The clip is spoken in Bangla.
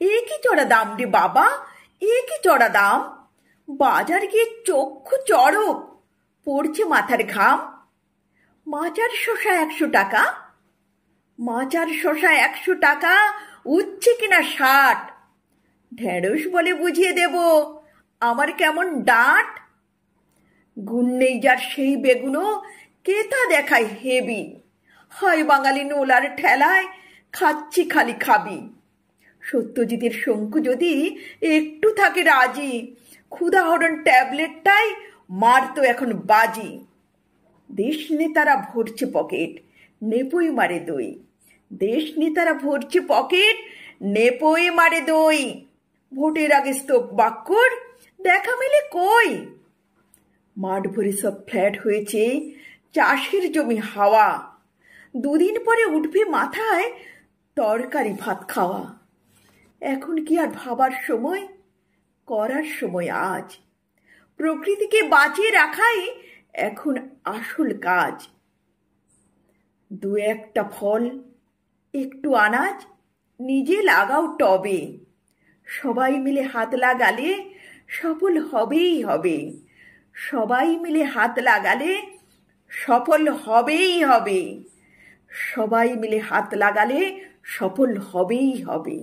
এ কি চড়া দাম রে বাবা, এ কি চড়া দাম! বাজার গিয়ে চক্ষু চড়ক, পড়ছে মাথার ঘাম। মাচার শসা 100 টাকা, মাচার শসা 100 টাকা, উচ্ছে কিনা 60। ঢেঁড়স বলে বুঝিয়ে দেব, আমার কেমন ডাঁট। গুণ নেই যার সেই বেগুনও, কে তা দেখায় হেবি। হায় বাঙালি নোলার ঠেলায়, খাচ্ছি খালি খাবি। সত্যজিতের শঙ্কু যদি একটু থাকে রাজি, ক্ষুধাহরণ ট্যাবলেটটাই মারতো এখন বাজি। দেশ নেতারা ভরছে পকেট, নেপোই মারে দই। দেশ নেতারা ভরছে পকেট, নেপোই মারে দই। ভোটের আগে স্তব বাক্যর দেখা মেলে কই। মাঠ ভরে সব ফ্ল্যাট হয়েছে, চাষের জমি হাওয়া। দুদিন পরে উঠবে মাথায় তরকারি ভাত খাওয়া। এখন কি আর ভাবার সময়, করার সময় আজ। প্রকৃতিকে বাঁচিয়ে রাখাই এখন আসল কাজ। 2-1টা ফল, একটু আনাজ নিজে লাগাও টবে। সবাই মিলে হাত লাগালে সফল হবেই হবে। সবাই মিলে হাত লাগালে সফল হবেই হবে। সবাই মিলে হাত লাগালে সফল হবেই হবে।